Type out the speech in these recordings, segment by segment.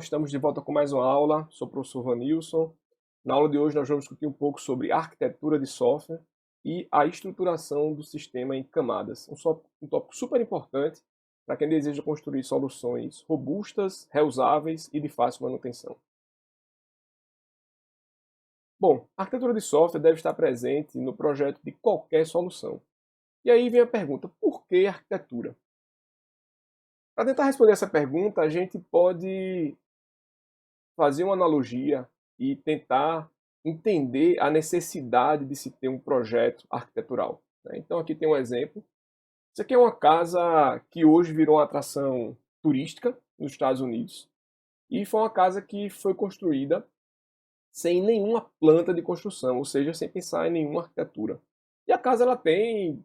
Estamos de volta com mais uma aula. Sou o professor Vanilson. Na aula de hoje nós vamos discutir um pouco sobre arquitetura de software e a estruturação do sistema em camadas. Um tópico super importante para quem deseja construir soluções robustas, reusáveis e de fácil manutenção. Bom, a arquitetura de software deve estar presente no projeto de qualquer solução. E aí vem a pergunta, por que arquitetura? Para tentar responder essa pergunta, a gente pode fazer uma analogia e tentar entender a necessidade de se ter um projeto arquitetural, né? Então aqui tem um exemplo. Isso aqui é uma casa que hoje virou uma atração turística nos Estados Unidos e foi uma casa que foi construída sem nenhuma planta de construção, ou seja, sem pensar em nenhuma arquitetura. E a casa ela tem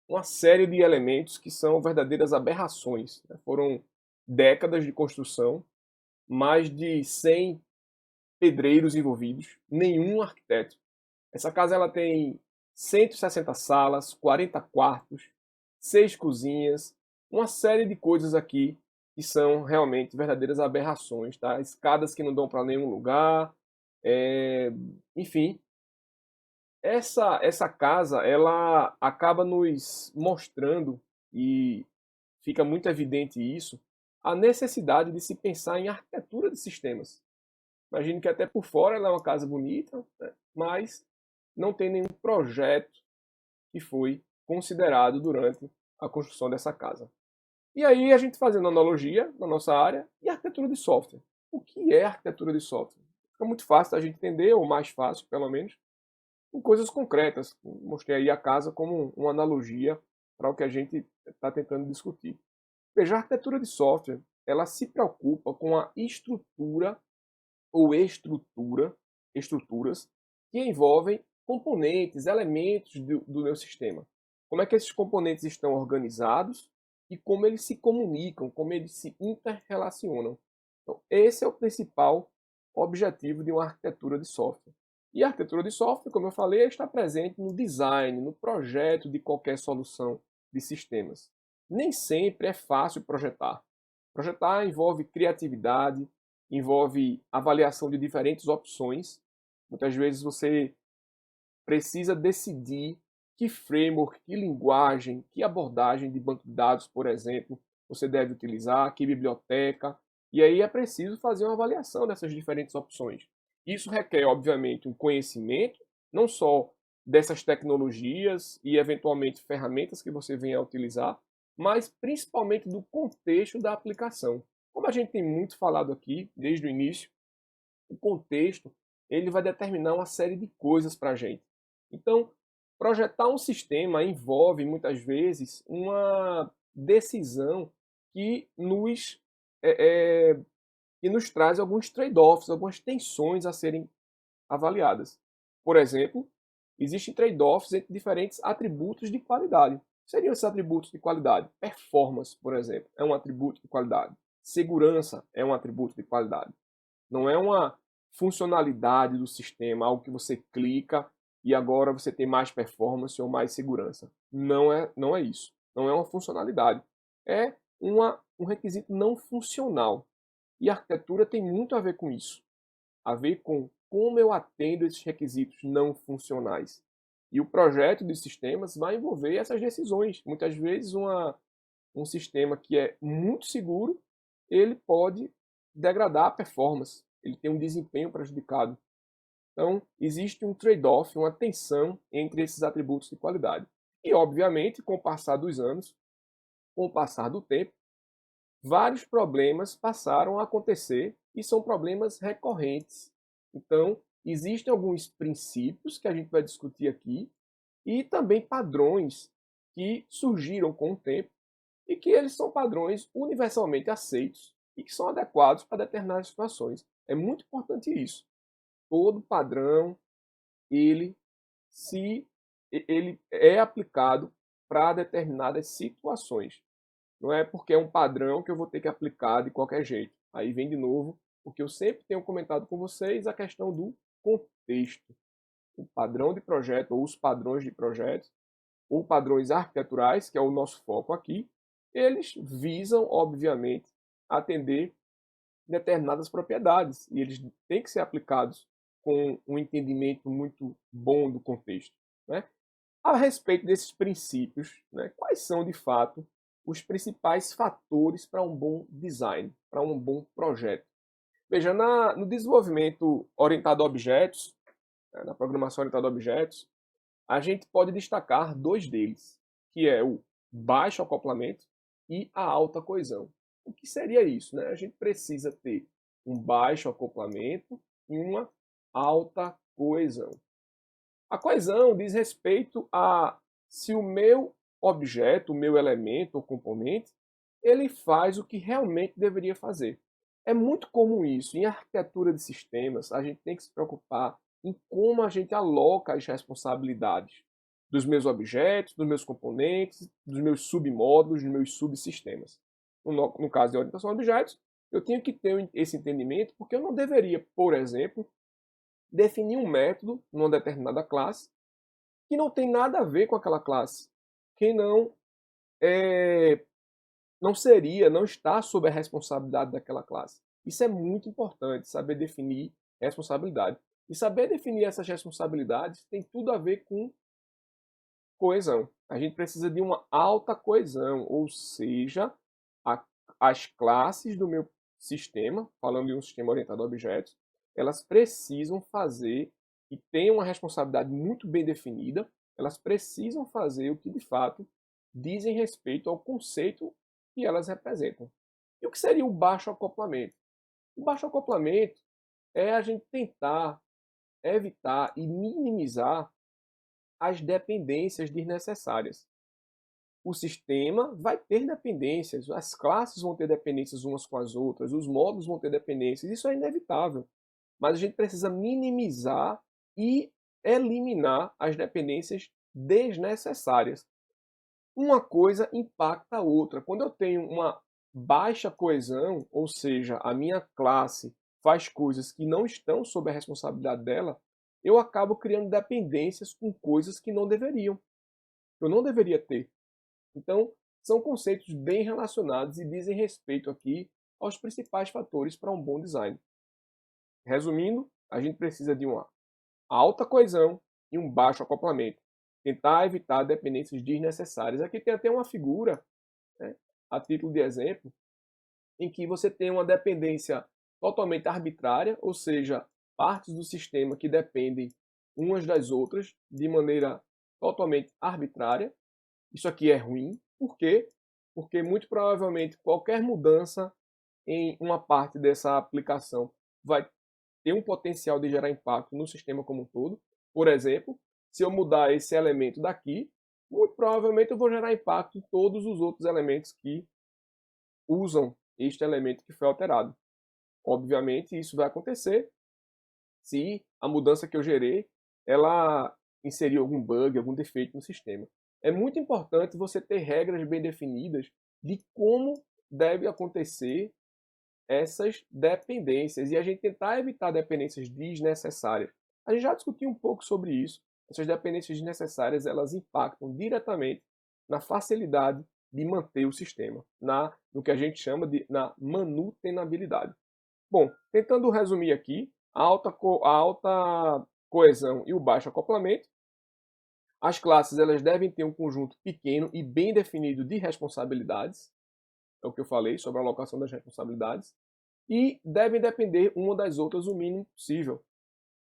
uma série de elementos que são verdadeiras aberrações, né? Foram décadas de construção, mais de 100 pedreiros envolvidos, nenhum arquiteto. Essa casa ela tem 160 salas, 40 quartos, 6 cozinhas, uma série de coisas aqui que são realmente verdadeiras aberrações, tá? Escadas que não dão para nenhum lugar, enfim, essa casa ela acaba nos mostrando e fica muito evidente isso, a necessidade de se pensar em arquitetura de sistemas. Imagino que até por fora ela é uma casa bonita, né? Mas não tem nenhum projeto que foi considerado durante a construção dessa casa. E aí a gente fazendo analogia na nossa área e arquitetura de software. O que é arquitetura de software? Fica muito fácil da gente entender, ou mais fácil pelo menos, com coisas concretas. Mostrei aí a casa como uma analogia para o que a gente está tentando discutir. Veja, a arquitetura de software ela se preocupa com a estrutura ou estruturas que envolvem componentes, elementos do meu sistema. Como é que esses componentes estão organizados e como eles se comunicam, como eles se interrelacionam. Então, esse é o principal objetivo de uma arquitetura de software. E a arquitetura de software, como eu falei, está presente no design, no projeto de qualquer solução de sistemas. Nem sempre é fácil projetar. Projetar envolve criatividade, envolve avaliação de diferentes opções. Muitas vezes você precisa decidir que framework, que linguagem, que abordagem de banco de dados, por exemplo, você deve utilizar, que biblioteca. E aí é preciso fazer uma avaliação dessas diferentes opções. Isso requer, obviamente, um conhecimento, não só dessas tecnologias e, eventualmente, ferramentas que você venha a utilizar, mas principalmente do contexto da aplicação. Como a gente tem muito falado aqui, desde o início, o contexto ele vai determinar uma série de coisas para a gente. Então, projetar um sistema envolve muitas vezes uma decisão que é, é, que nos traz alguns trade-offs, algumas tensões a serem avaliadas. Por exemplo, existem trade-offs entre diferentes atributos de qualidade. Seriam esses atributos de qualidade? Performance, por exemplo, é um atributo de qualidade. Segurança é um atributo de qualidade. Não é uma funcionalidade do sistema, algo que você clica e agora você tem mais performance ou mais segurança. Não é isso. Não é uma funcionalidade. É um requisito não funcional. E a arquitetura tem muito a ver com isso. A ver com como eu atendo esses requisitos não funcionais. E o projeto de sistemas vai envolver essas decisões. Muitas vezes um sistema que é muito seguro, ele pode degradar a performance, ele tem um desempenho prejudicado. Então, existe um trade-off, uma tensão entre esses atributos de qualidade. E, obviamente, com o passar dos anos, com o passar do tempo, vários problemas passaram a acontecer e são problemas recorrentes. Então, existem alguns princípios que a gente vai discutir aqui e também padrões que surgiram com o tempo e que eles são padrões universalmente aceitos e que são adequados para determinadas situações. É muito importante isso. Todo padrão ele se ele é aplicado para determinadas situações. Não é porque é um padrão que eu vou ter que aplicar de qualquer jeito. Aí vem de novo o que eu sempre tenho comentado com vocês, a questão do contexto. O padrão de projeto ou os padrões de projeto ou padrões arquiteturais, que é o nosso foco aqui, eles visam, obviamente, atender determinadas propriedades e eles têm que ser aplicados com um entendimento muito bom do contexto, né? A respeito desses princípios, né, quais são de fato os principais fatores para um bom design, para um bom projeto? Veja, no desenvolvimento orientado a objetos, né, na programação orientada a objetos, a gente pode destacar dois deles, que é o baixo acoplamento e a alta coesão. O que seria isso? Né? A gente precisa ter um baixo acoplamento e uma alta coesão. A coesão diz respeito a se o meu objeto, o meu elemento ou componente, ele faz o que realmente deveria fazer. É muito comum isso. Em arquitetura de sistemas, a gente tem que se preocupar em como a gente aloca as responsabilidades dos meus objetos, dos meus componentes, dos meus submódulos, dos meus subsistemas. No caso de orientação a objetos, eu tenho que ter esse entendimento porque eu não deveria, por exemplo, definir um método numa determinada classe que não tem nada a ver com aquela classe, que não seria, não está sob a responsabilidade daquela classe. Isso é muito importante, saber definir responsabilidade. E saber definir essas responsabilidades tem tudo a ver com coesão. A gente precisa de uma alta coesão, ou seja, a, as classes do meu sistema, falando de um sistema orientado a objetos, elas precisam fazer e têm uma responsabilidade muito bem definida, elas precisam fazer o que de fato dizem respeito ao conceito que elas representam. E o que seria o baixo acoplamento? O baixo acoplamento é a gente tentar evitar e minimizar as dependências desnecessárias. O sistema vai ter dependências, as classes vão ter dependências umas com as outras, os módulos vão ter dependências, isso é inevitável. Mas a gente precisa minimizar e eliminar as dependências desnecessárias. Uma coisa impacta a outra. Quando eu tenho uma baixa coesão, ou seja, a minha classe faz coisas que não estão sob a responsabilidade dela, eu acabo criando dependências com coisas que não deveriam. Eu não deveria ter. Então, são conceitos bem relacionados e dizem respeito aqui aos principais fatores para um bom design. Resumindo, a gente precisa de uma alta coesão e um baixo acoplamento. Tentar evitar dependências desnecessárias. Aqui tem até uma figura, né, a título de exemplo, em que você tem uma dependência totalmente arbitrária, ou seja, partes do sistema que dependem umas das outras de maneira totalmente arbitrária. Isso aqui é ruim. Por quê? Porque muito provavelmente qualquer mudança em uma parte dessa aplicação vai ter um potencial de gerar impacto no sistema como um todo. Por exemplo, se eu mudar esse elemento daqui, muito provavelmente eu vou gerar impacto em todos os outros elementos que usam este elemento que foi alterado. Obviamente, isso vai acontecer se a mudança que eu gerei, ela inseriu algum bug, algum defeito no sistema. É muito importante você ter regras bem definidas de como deve acontecer essas dependências e a gente tentar evitar dependências desnecessárias. A gente já discutiu um pouco sobre isso. Essas dependências desnecessárias, elas impactam diretamente na facilidade de manter o sistema, no que a gente chama de na manutenabilidade. Bom, tentando resumir aqui, a alta coesão e o baixo acoplamento, as classes elas devem ter um conjunto pequeno e bem definido de responsabilidades, é o que eu falei sobre a alocação das responsabilidades, e devem depender uma das outras o mínimo possível.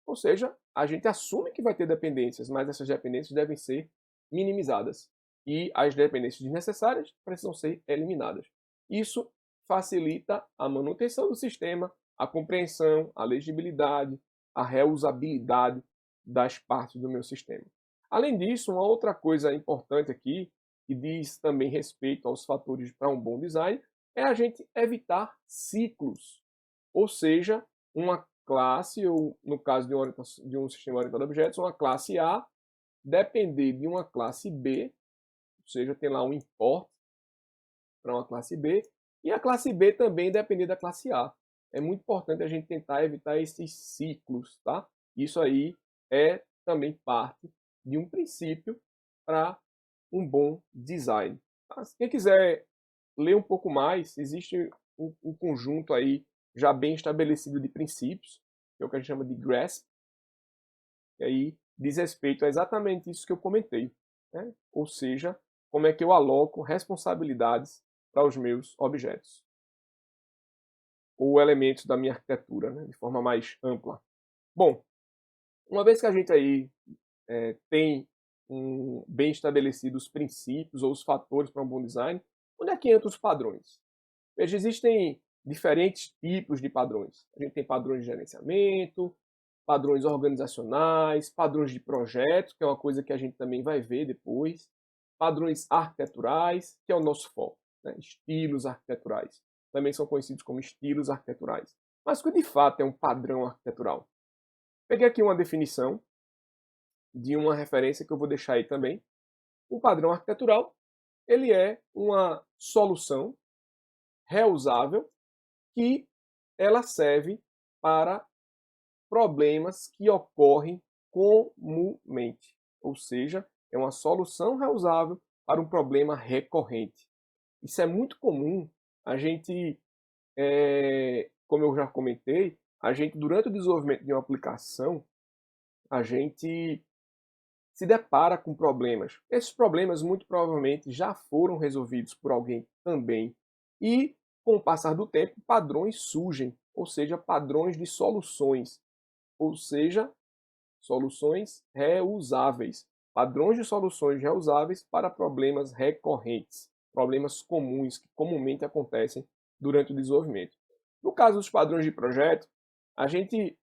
Ou seja, a gente assume que vai ter dependências, mas essas dependências devem ser minimizadas. E as dependências desnecessárias precisam ser eliminadas. Isso facilita a manutenção do sistema, a compreensão, a legibilidade, a reusabilidade das partes do meu sistema. Além disso, uma outra coisa importante aqui, que diz também respeito aos fatores para um bom design, é a gente evitar ciclos. Ou seja, uma classe, ou no caso de um sistema orientado a objetos, uma classe A depender de uma classe B, ou seja, tem lá um import para uma classe B, e a classe B também depender da classe A. É muito importante a gente tentar evitar esses ciclos, tá? Isso aí é também parte de um princípio para um bom design. Tá? Quem quiser ler um pouco mais, existe um conjunto aí já bem estabelecido de princípios, que é o que a gente chama de GRASP, e aí diz respeito a exatamente isso que eu comentei, né? Ou seja, como é que eu aloco responsabilidades para os meus objetos ou elementos da minha arquitetura, né? De forma mais ampla. Bom, uma vez que a gente aí tem bem estabelecidos os princípios ou os fatores para um bom design, onde é que entram os padrões? Veja, existem diferentes tipos de padrões. A gente tem padrões de gerenciamento, padrões organizacionais, padrões de projeto, que é uma coisa que a gente também vai ver depois, padrões arquiteturais, que é o nosso foco, né? Estilos arquiteturais. Também são conhecidos como estilos arquiteturais. Mas o que de fato é um padrão arquitetural? Peguei aqui uma definição de uma referência que eu vou deixar aí também. O padrão arquitetural, ele é uma solução reusável que ela serve para problemas que ocorrem comumente, ou seja, é uma solução reusável para um problema recorrente. Isso é muito comum, a gente, como eu já comentei, a gente durante o desenvolvimento de uma aplicação, a gente se depara com problemas. Esses problemas muito provavelmente já foram resolvidos por alguém também. E, com o passar do tempo, padrões surgem, ou seja, padrões de soluções, ou seja, soluções reusáveis. Padrões de soluções reusáveis para problemas recorrentes, problemas comuns que comumente acontecem durante o desenvolvimento. No caso dos padrões de projeto, a gente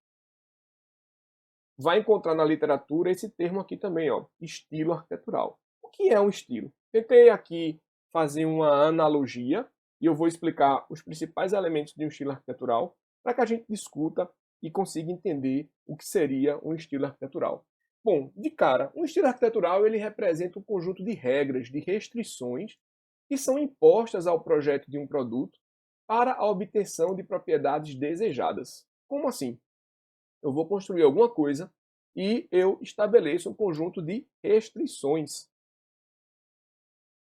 vai encontrar na literatura esse termo aqui também, ó, estilo arquitetural. O que é um estilo? Tentei aqui fazer uma analogia e eu vou explicar os principais elementos de um estilo arquitetural para que a gente discuta e consiga entender o que seria um estilo arquitetural. Bom, de cara, um estilo arquitetural ele representa um conjunto de regras, de restrições que são impostas ao projeto de um produto para a obtenção de propriedades desejadas. Como assim? Eu vou construir alguma coisa e eu estabeleço um conjunto de restrições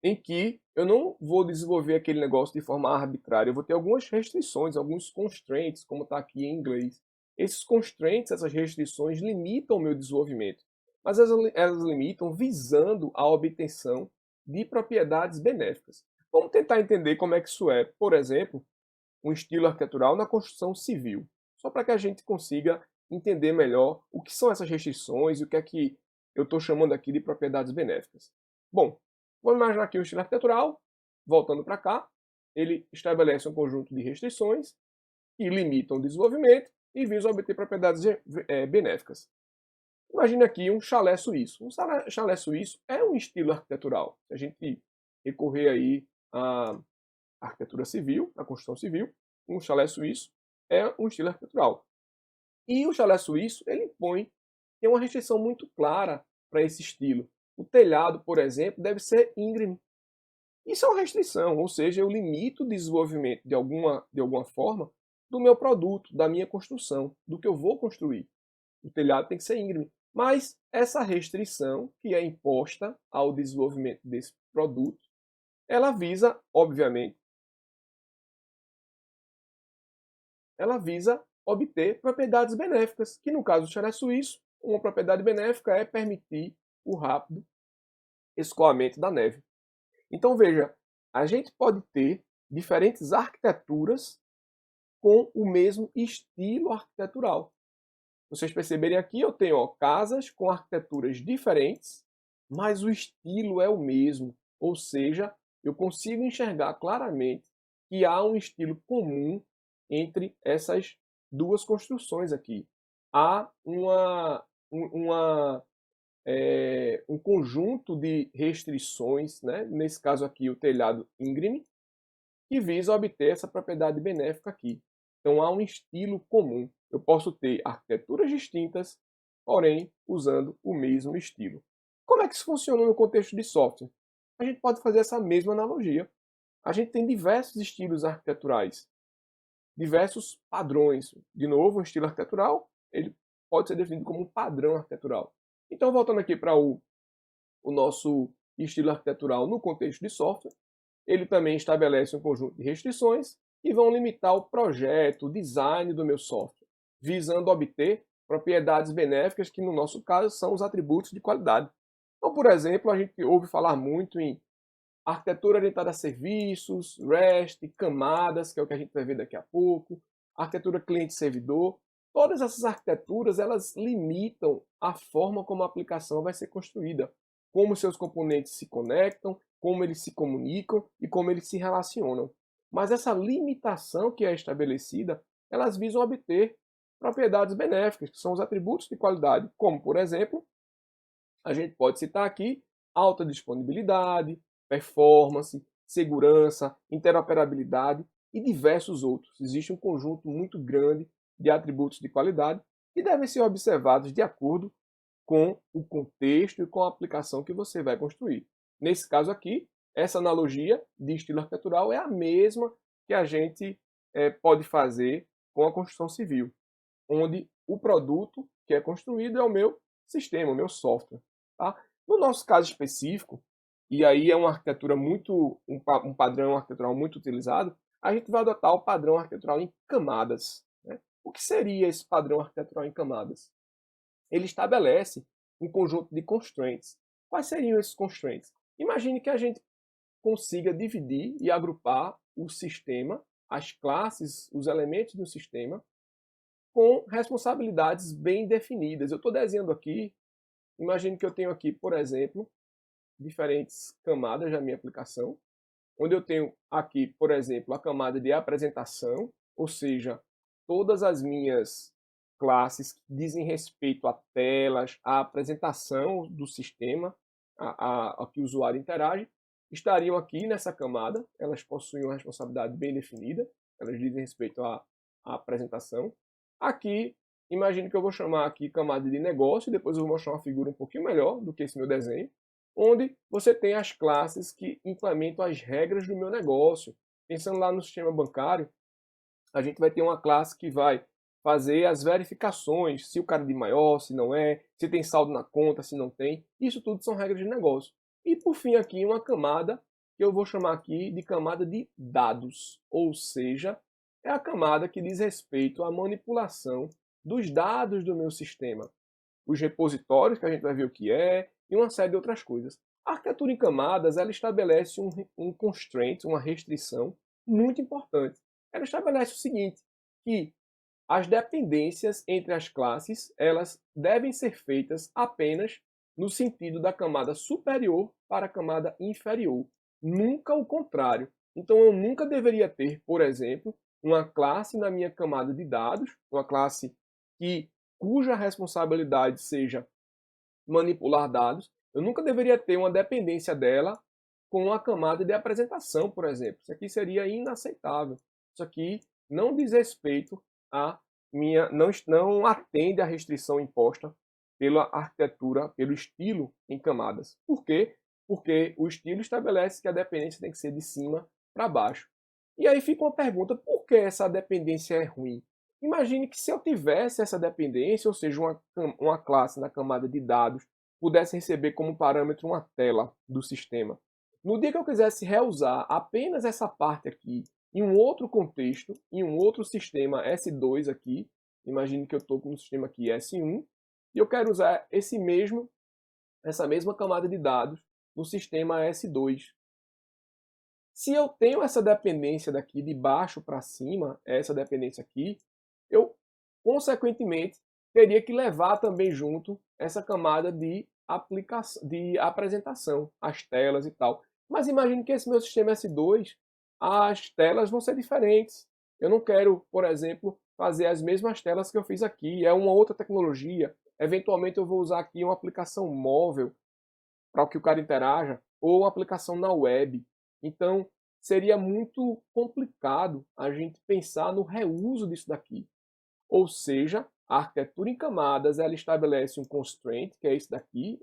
em que eu não vou desenvolver aquele negócio de forma arbitrária, eu vou ter algumas restrições, alguns constraints, como está aqui em inglês. Esses constraints, essas restrições, limitam o meu desenvolvimento, mas elas limitam visando a obtenção de propriedades benéficas. Vamos tentar entender como é que isso é, por exemplo, um estilo arquitetural na construção civil, só para que a gente consiga entender melhor o que são essas restrições e o que é que eu estou chamando aqui de propriedades benéficas. Bom, vamos imaginar aqui o estilo arquitetural, voltando para cá, ele estabelece um conjunto de restrições que limitam o desenvolvimento e visam obter propriedades benéficas. Imagine aqui um chalé suíço. Um chalé suíço é um estilo arquitetural. Se a gente recorrer aí à arquitetura civil, à construção civil, um chalé suíço é um estilo arquitetural. E o chalé suíço, ele tem uma restrição muito clara para esse estilo. O telhado, por exemplo, deve ser íngreme. Isso é uma restrição, ou seja, eu limito o desenvolvimento de alguma forma do meu produto, da minha construção, do que eu vou construir. O telhado tem que ser íngreme. Mas essa restrição que é imposta ao desenvolvimento desse produto, ela visa, obviamente, obter propriedades benéficas, que no caso do chalé suíço, uma propriedade benéfica é permitir o rápido escoamento da neve. Então veja, a gente pode ter diferentes arquiteturas com o mesmo estilo arquitetural. Vocês perceberem aqui, eu tenho casas com arquiteturas diferentes, mas o estilo é o mesmo. Ou seja, eu consigo enxergar claramente que há um estilo comum entre essas duas construções aqui. Há um conjunto de restrições, né? Nesse caso aqui o telhado íngreme, que visa obter essa propriedade benéfica aqui. Então há um estilo comum. Eu posso ter arquiteturas distintas, porém usando o mesmo estilo. Como é que isso funciona no contexto de software? A gente pode fazer essa mesma analogia. A gente tem diversos estilos arquiteturais, diversos padrões. De novo, um estilo arquitetural, ele pode ser definido como um padrão arquitetural. Então, voltando aqui para o nosso estilo arquitetural no contexto de software, ele também estabelece um conjunto de restrições que vão limitar o projeto, o design do meu software, visando obter propriedades benéficas que, no nosso caso, são os atributos de qualidade. Então, por exemplo, a gente ouve falar muito em arquitetura orientada a serviços, REST, camadas, que é o que a gente vai ver daqui a pouco, arquitetura cliente-servidor. Todas essas arquiteturas, elas limitam a forma como a aplicação vai ser construída, como seus componentes se conectam, como eles se comunicam e como eles se relacionam. Mas essa limitação que é estabelecida, elas visam obter propriedades benéficas, que são os atributos de qualidade, como, por exemplo, a gente pode citar aqui alta disponibilidade, performance, segurança, interoperabilidade e diversos outros. Existe um conjunto muito grande de atributos de qualidade que devem ser observados de acordo com o contexto e com a aplicação que você vai construir. Nesse caso aqui, essa analogia de estilo arquitetural é a mesma que a gente pode fazer com a construção civil, onde o produto que é construído é o meu sistema, o meu software. Tá? No nosso caso específico, e aí é uma arquitetura muito, um padrão arquitetural muito utilizado, a gente vai adotar o padrão arquitetural em camadas. Né? O que seria esse padrão arquitetural em camadas? Ele estabelece um conjunto de constraints. Quais seriam esses constraints? Imagine que a gente consiga dividir e agrupar o sistema, as classes, os elementos do sistema, com responsabilidades bem definidas. Eu estou desenhando aqui, imagine que eu tenho aqui, por exemplo, diferentes camadas da minha aplicação, onde eu tenho aqui, por exemplo, a camada de apresentação, ou seja, todas as minhas classes que dizem respeito a telas, à apresentação do sistema, a que o usuário interage, estariam aqui nessa camada, elas possuem uma responsabilidade bem definida, elas dizem respeito à apresentação. Aqui, imagine que eu vou chamar aqui camada de negócio, depois eu vou mostrar uma figura um pouquinho melhor do que esse meu desenho, onde você tem as classes que implementam as regras do meu negócio. Pensando lá no sistema bancário, a gente vai ter uma classe que vai fazer as verificações, se o cara é de maior, se não é, se tem saldo na conta, se não tem. Isso tudo são regras de negócio. E por fim aqui uma camada que eu vou chamar aqui de camada de dados, ou seja, é a camada que diz respeito à manipulação dos dados do meu sistema. Os repositórios, que a gente vai ver o que é, e uma série de outras coisas. A arquitetura em camadas, ela estabelece um constraint, uma restrição muito importante. Ela estabelece o seguinte, que as dependências entre as classes, elas devem ser feitas apenas no sentido da camada superior para a camada inferior, nunca o contrário. Então eu nunca deveria ter, por exemplo, uma classe na minha camada de dados, uma classe cuja responsabilidade seja manipular dados, eu nunca deveria ter uma dependência dela com a camada de apresentação, por exemplo. Isso aqui seria inaceitável. Isso aqui não diz respeito à não atende à restrição imposta pela arquitetura, pelo estilo em camadas. Por quê? Porque o estilo estabelece que a dependência tem que ser de cima para baixo. E aí fica uma pergunta, por que essa dependência é ruim? Imagine que se eu tivesse essa dependência, ou seja, uma classe na camada de dados, pudesse receber como parâmetro uma tela do sistema. No dia que eu quisesse reusar apenas essa parte aqui em um outro contexto, em um outro sistema S2 aqui, imagine que eu estou com um sistema aqui S1, e eu quero usar essa mesma camada de dados no sistema S2. Se eu tenho essa dependência daqui de baixo para cima, essa dependência aqui, eu, consequentemente, teria que levar também junto essa camada de apresentação, as telas e tal. Mas imagine que esse meu sistema S2, as telas vão ser diferentes. Eu não quero, por exemplo, fazer as mesmas telas que eu fiz aqui. É uma outra tecnologia. Eventualmente eu vou usar aqui uma aplicação móvel para que o cara interaja, ou uma aplicação na web. Então, seria muito complicado a gente pensar no reuso disso daqui. Ou seja, a arquitetura em camadas, ela estabelece um constraint, que é esse daqui,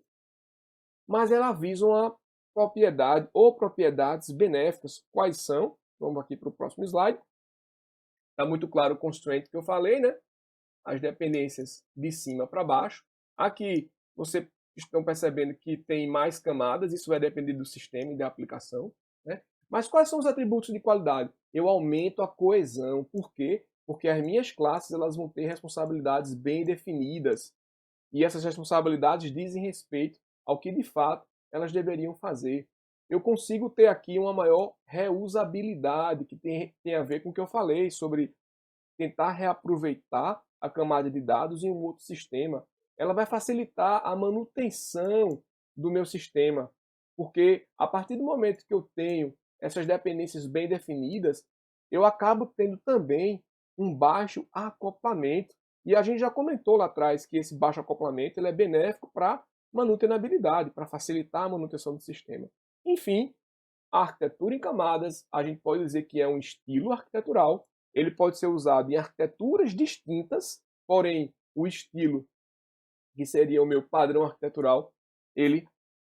mas ela visa uma propriedade ou propriedades benéficas. Quais são? Vamos aqui para o próximo slide. Está muito claro o constraint que eu falei, né? As dependências de cima para baixo. Aqui, vocês estão percebendo que tem mais camadas, isso vai depender do sistema e da aplicação, né? Mas quais são os atributos de qualidade? Eu aumento a coesão. Por quê? Porque as minhas classes elas vão ter responsabilidades bem definidas. E essas responsabilidades dizem respeito ao que de fato elas deveriam fazer. Eu consigo ter aqui uma maior reusabilidade, que tem a ver com o que eu falei sobre tentar reaproveitar a camada de dados em um outro sistema. Ela vai facilitar a manutenção do meu sistema, porque a partir do momento que eu tenho essas dependências bem definidas, eu acabo tendo também um baixo acoplamento. E a gente já comentou lá atrás que esse baixo acoplamento ele é benéfico para manutenibilidade, para facilitar a manutenção do sistema. Enfim, a arquitetura em camadas, a gente pode dizer que é um estilo arquitetural. Ele pode ser usado em arquiteturas distintas, porém o estilo, que seria o meu padrão arquitetural, ele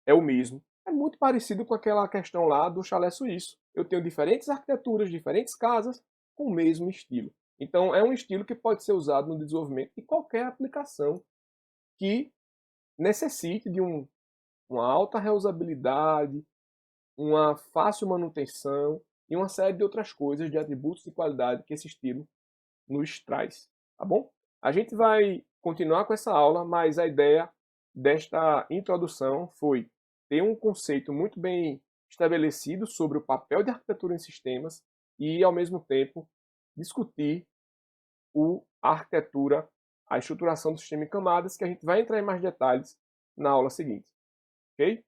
é o mesmo. É muito parecido com aquela questão lá do chalé suíço. Eu tenho diferentes arquiteturas, diferentes casas com o mesmo estilo. Então é um estilo que pode ser usado no desenvolvimento de qualquer aplicação que necessite de uma alta reusabilidade, uma fácil manutenção e uma série de outras coisas, de atributos de qualidade que esse estilo nos traz, tá bom? A gente vai continuar com essa aula, mas a ideia desta introdução foi ter um conceito muito bem estabelecido sobre o papel de arquitetura em sistemas e, ao mesmo tempo, discutir a arquitetura, a estruturação do sistema em camadas, que a gente vai entrar em mais detalhes na aula seguinte, ok?